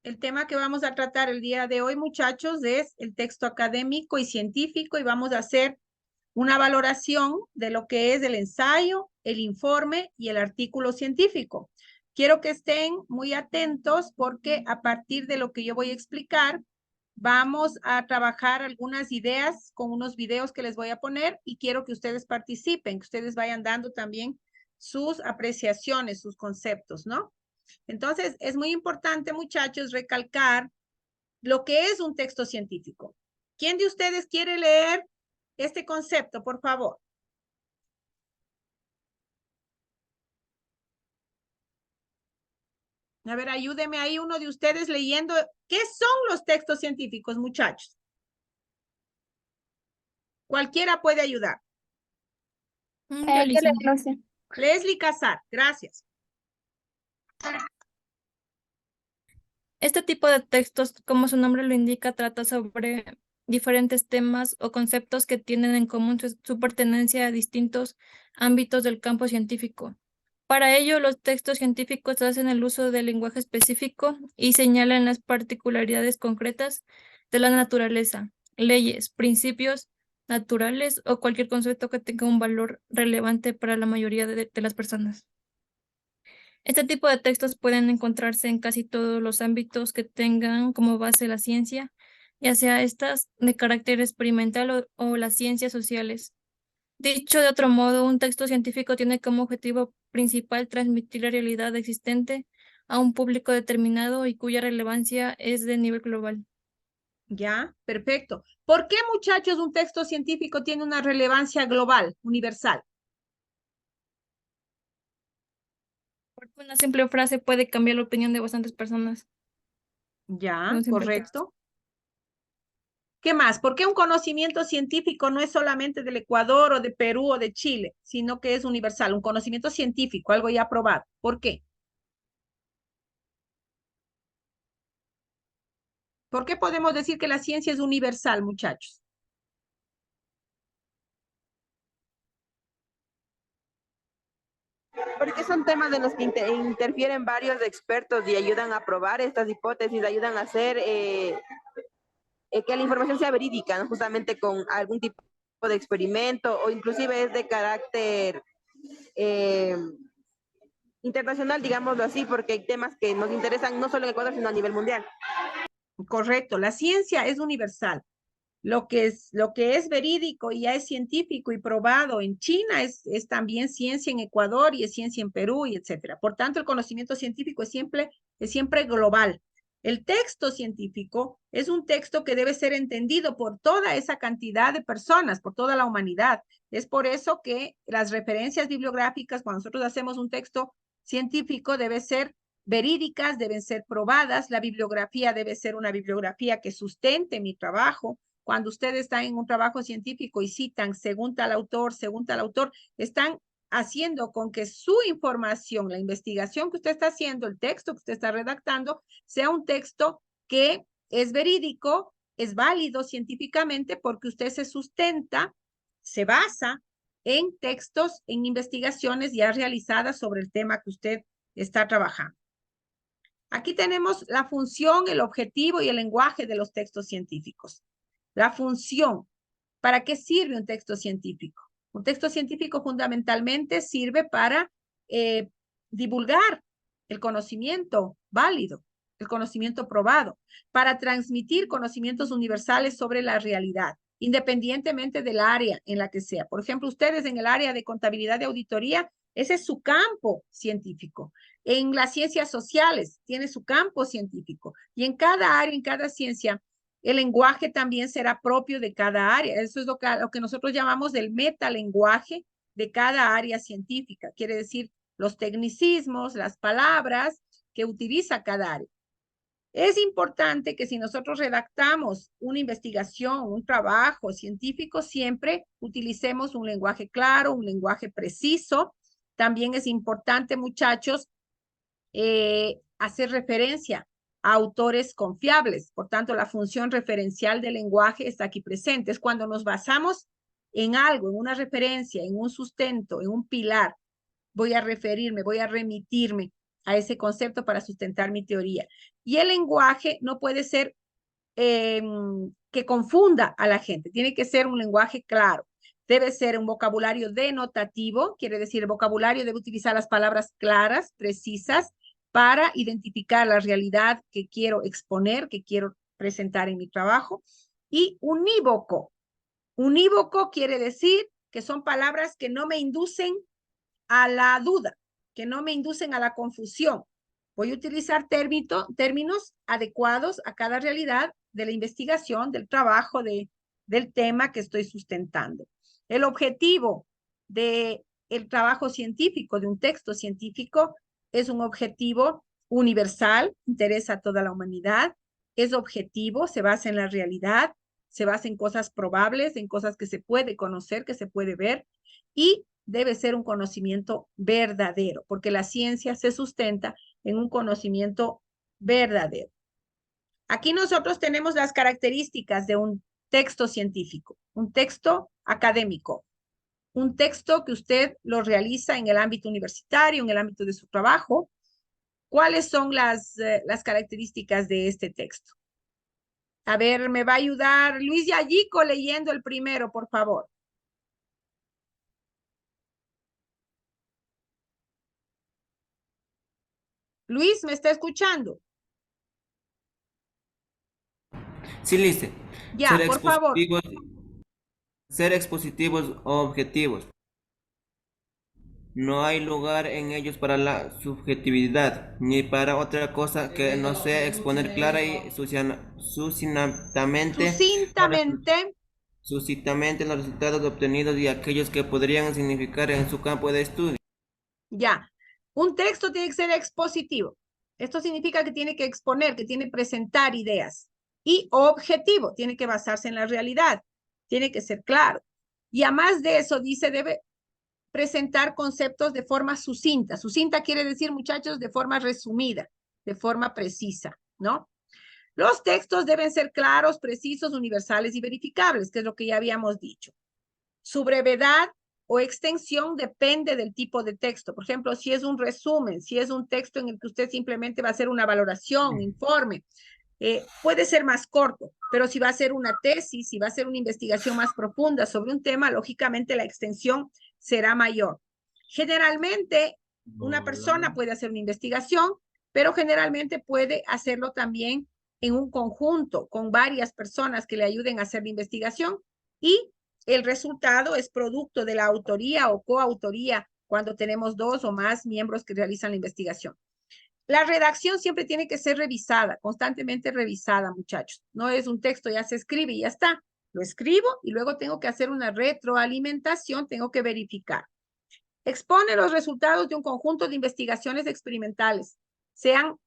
El tema que vamos a tratar el día de hoy, muchachos, es el texto académico y científico y vamos a hacer una valoración de lo que es el ensayo, el informe y el artículo científico. Quiero que estén muy atentos porque a partir de lo que yo voy a explicar, vamos a trabajar algunas ideas con unos videos que les voy a poner y quiero que ustedes participen, que ustedes vayan dando también sus apreciaciones, sus conceptos, ¿no? Entonces, es muy importante, muchachos, recalcar lo que es un texto científico. ¿Quién de ustedes quiere leer este concepto, por favor? A ver, ayúdeme ahí uno de ustedes leyendo. ¿Qué son los textos científicos, muchachos? Cualquiera puede ayudar. Yo, ¿Qué le Lisandra. hace? Leslie Casar, gracias. Este tipo de textos, como su nombre lo indica, trata sobre diferentes temas o conceptos que tienen en común su pertenencia a distintos ámbitos del campo científico. Para ello, los textos científicos hacen el uso del lenguaje específico y señalan las particularidades concretas de la naturaleza, leyes, principios naturales o cualquier concepto que tenga un valor relevante para la mayoría de las personas. Este tipo de textos pueden encontrarse en casi todos los ámbitos que tengan como base la ciencia, ya sea estas de carácter experimental o las ciencias sociales. Dicho de otro modo, un texto científico tiene como objetivo principal transmitir la realidad existente a un público determinado y cuya relevancia es de nivel global. Ya, perfecto. ¿Por qué, muchachos, un texto científico tiene una relevancia global, universal? Porque una simple frase puede cambiar la opinión de bastantes personas. Ya, Un simple texto. correcto. ¿Qué más? ¿Por qué un conocimiento científico no es solamente del Ecuador o de Perú o de Chile, sino que es universal? Un conocimiento científico, algo ya probado. ¿Por qué? ¿Por qué podemos decir que la ciencia es universal, muchachos? Porque son temas en los que interfieren varios expertos y ayudan a probar estas hipótesis, ayudan a hacer que la información sea verídica, ¿no? Justamente con algún tipo de experimento o inclusive es de carácter eh, internacional, digámoslo así, porque hay temas que nos interesan no solo en Ecuador, sino a nivel mundial. Correcto, la ciencia es universal. Lo que es verídico y ya es científico y probado en China es también ciencia en Ecuador y es ciencia en Perú y etcétera. Por tanto, el conocimiento científico es siempre global. El texto científico es un texto que debe ser entendido por toda esa cantidad de personas, por toda la humanidad. Es por eso que las referencias bibliográficas, cuando nosotros hacemos un texto científico, debe ser verídicas, deben ser probadas. La bibliografía debe ser una bibliografía que sustente mi trabajo. Cuando ustedes están en un trabajo científico y citan según tal autor, están haciendo con que su información, la investigación que usted está haciendo, el texto que usted está redactando, sea un texto que es verídico, es válido científicamente porque usted se sustenta, se basa en textos, en investigaciones ya realizadas sobre el tema que usted está trabajando. Aquí tenemos la función, el objetivo y el lenguaje de los textos científicos. La función. ¿Para qué sirve un texto científico? Un texto científico fundamentalmente sirve para divulgar el conocimiento válido, el conocimiento probado, para transmitir conocimientos universales sobre la realidad, independientemente del área en la que sea. Por ejemplo, ustedes en el área de contabilidad y auditoría, ese es su campo científico. En las ciencias sociales tiene su campo científico y en cada área, en cada ciencia, el lenguaje también será propio de cada área. Eso es lo que nosotros llamamos el metalenguaje de cada área científica. Quiere decir los tecnicismos, las palabras que utiliza cada área. Es importante que si nosotros redactamos una investigación, un trabajo científico, siempre utilicemos un lenguaje claro, un lenguaje preciso. También es importante, muchachos, hacer referencia a autores confiables. Por tanto, la función referencial del lenguaje está aquí presente. Es cuando nos basamos en algo, en una referencia, en un sustento, en un pilar. Voy a referirme, voy a remitirme a ese concepto para sustentar mi teoría. Y el lenguaje no puede ser que confunda a la gente, tiene que ser un lenguaje claro. Debe ser un vocabulario denotativo, quiere decir, el vocabulario debe utilizar las palabras claras, precisas, para identificar la realidad que quiero exponer, que quiero presentar en mi trabajo. Y unívoco. Unívoco quiere decir que son palabras que no me inducen a la duda, que no me inducen a la confusión. Voy a utilizar términos adecuados a cada realidad de la investigación, del trabajo, del tema que estoy sustentando. El objetivo del trabajo científico, de un texto científico, es un objetivo universal, interesa a toda la humanidad, es objetivo, se basa en la realidad, se basa en cosas probables, en cosas que se puede conocer, que se puede ver, y debe ser un conocimiento verdadero, porque la ciencia se sustenta en un conocimiento verdadero. Aquí nosotros tenemos las características de un texto científico, un texto académico, un texto que usted lo realiza en el ámbito universitario, en el ámbito de su trabajo. ¿Cuáles son las características de este texto? A ver, me va a ayudar Luis Yayico leyendo el primero, por favor. Luis, ¿me está escuchando? Sí, listo. Ya, por favor. Ser expositivos o objetivos. No hay lugar en ellos para la subjetividad, ni para otra cosa que no sea exponer clara y Sucintamente. sucintamente los resultados obtenidos y aquellos que podrían significar en su campo de estudio. Ya. Un texto tiene que ser expositivo. Esto significa que tiene que exponer, que tiene que presentar ideas. Y objetivo, tiene que basarse en la realidad. Tiene que ser claro. Y además de eso, dice, debe presentar conceptos de forma sucinta. Sucinta quiere decir, muchachos, de forma resumida, de forma precisa, ¿no? Los textos deben ser claros, precisos, universales y verificables, que es lo que ya habíamos dicho. Su brevedad o extensión depende del tipo de texto. Por ejemplo, si es un resumen, si es un texto en el que usted simplemente va a hacer una valoración, informe, puede ser más corto, pero si va a ser una tesis, si va a ser una investigación más profunda sobre un tema, lógicamente la extensión será mayor. Generalmente, una persona puede hacer una investigación, pero generalmente puede hacerlo también en un conjunto con varias personas que le ayuden a hacer la investigación y el resultado es producto de la autoría o coautoría cuando tenemos dos o más miembros que realizan la investigación. La redacción siempre tiene que ser revisada, constantemente revisada, muchachos. No es un texto, ya se escribe y ya está. Lo escribo y luego tengo que hacer una retroalimentación, tengo que verificar. Expone los resultados de un conjunto de investigaciones experimentales, sean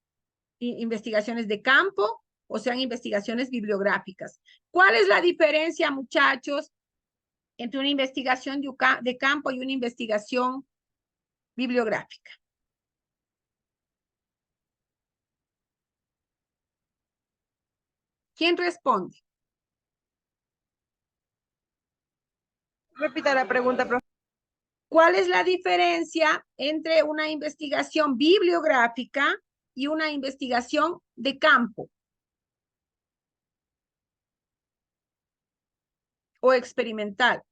investigaciones de campo o sean investigaciones bibliográficas. ¿Cuál es la diferencia, muchachos, entre una investigación de campo y una investigación bibliográfica? ¿Quién responde? Repita la pregunta, profe. ¿Cuál es la diferencia entre una investigación bibliográfica y una investigación de campo o experimental?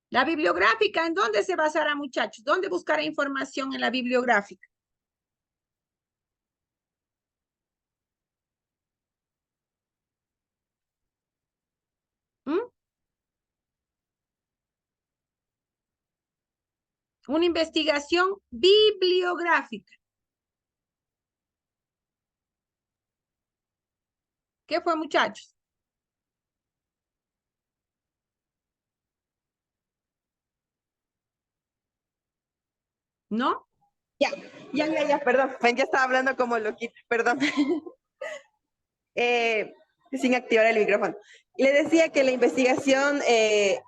La bibliográfica, ¿en dónde se basará, muchachos? ¿Dónde buscará información en la bibliográfica? ¿Mm? Una investigación bibliográfica. ¿Qué fue, muchachos? ¿No? Ya, perdón. Ya estaba hablando como loquita, perdón. Sin activar el micrófono. Le decía que la investigación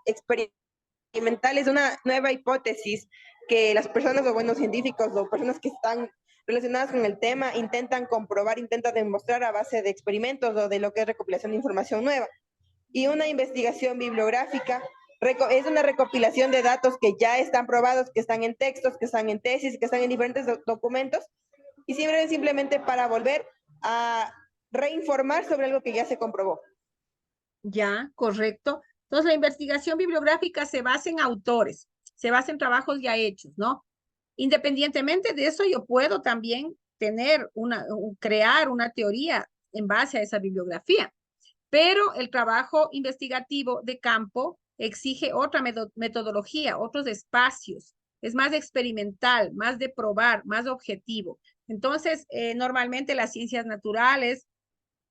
experimental es una nueva hipótesis que las personas o buenos científicos o personas que están relacionadas con el tema intentan comprobar, intentan demostrar a base de experimentos o de lo que es recopilación de información nueva. Y una investigación bibliográfica es una recopilación de datos que ya están probados, que están en textos, que están en tesis, que están en diferentes documentos, y simplemente para volver a reinformar sobre algo que ya se comprobó. Ya, correcto. Entonces, la investigación bibliográfica se basa en autores, se basa en trabajos ya hechos, ¿no? Independientemente de eso, yo puedo también crear una teoría en base a esa bibliografía. Pero el trabajo investigativo de campo exige otra metodología, otros espacios, es más experimental, más de probar, más objetivo. Entonces, normalmente las ciencias naturales,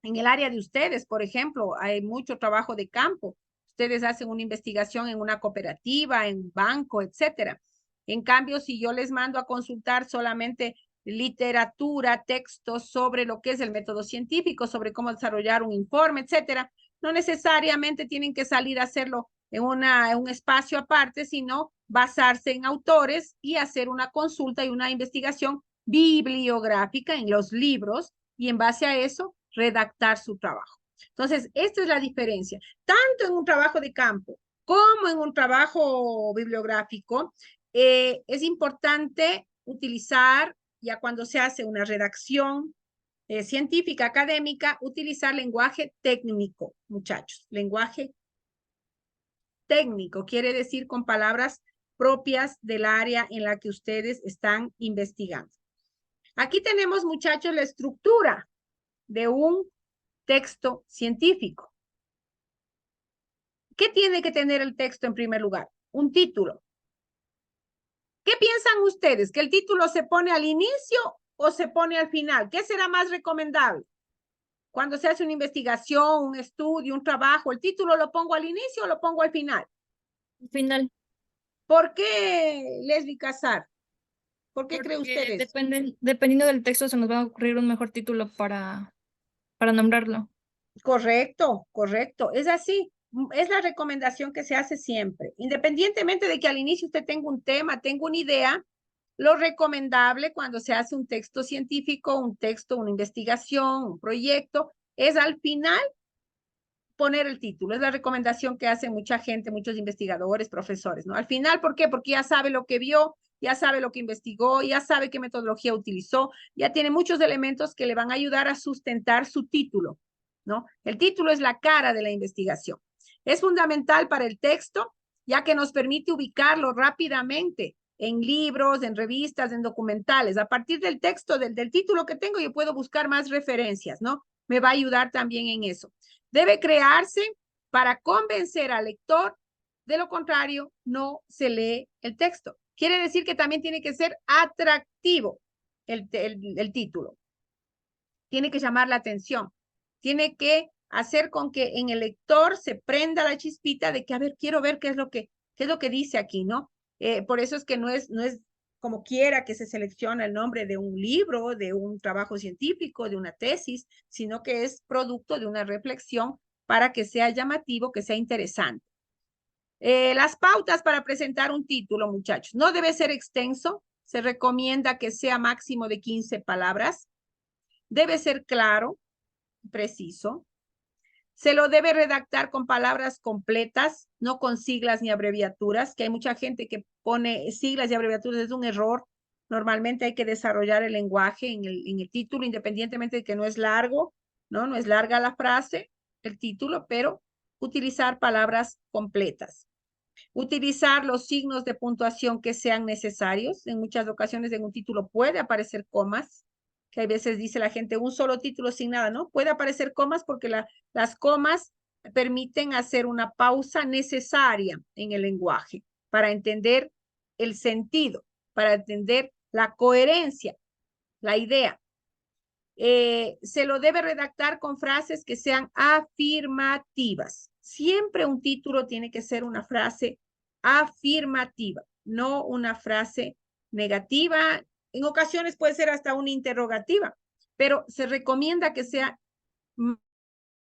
en el área de ustedes, por ejemplo, hay mucho trabajo de campo. Ustedes hacen una investigación en una cooperativa, en un banco, etcétera. En cambio, si yo les mando a consultar solamente literatura, textos sobre lo que es el método científico, sobre cómo desarrollar un informe, etcétera, no necesariamente tienen que salir a hacerlo en un espacio aparte, sino basarse en autores y hacer una consulta y una investigación bibliográfica en los libros y en base a eso redactar su trabajo. Entonces, esta es la diferencia. Tanto en un trabajo de campo como en un trabajo bibliográfico, es importante utilizar, ya cuando se hace una redacción científica, académica, utilizar lenguaje técnico, muchachos. Lenguaje técnico quiere decir con palabras propias del área en la que ustedes están investigando. Aquí tenemos, muchachos, la estructura de un texto científico. ¿Qué tiene que tener el texto en primer lugar? Un título. ¿Qué piensan ustedes? ¿Que el título se pone al inicio o se pone al final? ¿Qué será más recomendable? Cuando se hace una investigación, un estudio, un trabajo, ¿el título lo pongo al inicio o lo pongo al final? Al final. ¿Por qué, Leslie Casar? ¿Por qué cree Porque ustedes? dependiendo del texto se nos va a ocurrir un mejor título para nombrarlo. Correcto, correcto. Es así. Es la recomendación que se hace siempre. Independientemente de que al inicio usted tenga un tema, tenga una idea, lo recomendable cuando se hace un texto científico, un texto, una investigación, un proyecto, es al final poner el título. Es la recomendación que hace mucha gente, muchos investigadores, profesores, ¿no? Al final, ¿por qué? Porque ya sabe lo que vio, ya sabe lo que investigó, ya sabe qué metodología utilizó, ya tiene muchos elementos que le van a ayudar a sustentar su título, ¿no? El título es la cara de la investigación. Es fundamental para el texto, ya que nos permite ubicarlo rápidamente en libros, en revistas, en documentales. A partir del texto, del título que tengo, yo puedo buscar más referencias, ¿no? Me va a ayudar también en eso. Debe crearse para convencer al lector, de lo contrario, no se lee el texto. Quiere decir que también tiene que ser atractivo el título. Tiene que llamar la atención. Tiene que hacer con que en el lector se prenda la chispita de que, a ver, quiero ver qué es lo que dice aquí, ¿no? Por eso es que no es como quiera que se selecciona el nombre de un libro, de un trabajo científico, de una tesis, sino que es producto de una reflexión para que sea llamativo, que sea interesante. Las pautas para presentar un título, muchachos. No debe ser extenso. Se recomienda que sea máximo de 15 palabras. Debe ser claro, preciso. Se lo debe redactar con palabras completas, no con siglas ni abreviaturas, que hay mucha gente que pone siglas y abreviaturas, es un error. Normalmente hay que desarrollar el lenguaje en el título, independientemente de que no es largo, ¿no? No es larga la frase, el título, pero utilizar palabras completas. Utilizar los signos de puntuación que sean necesarios. En muchas ocasiones en un título puede aparecer comas, que a veces dice la gente un solo título sin nada, ¿no? Puede aparecer comas porque las comas permiten hacer una pausa necesaria en el lenguaje para entender el sentido, para entender la coherencia, la idea. Se lo debe redactar con frases que sean afirmativas. Siempre un título tiene que ser una frase afirmativa, no una frase negativa. En ocasiones puede ser hasta una interrogativa, pero se recomienda que sea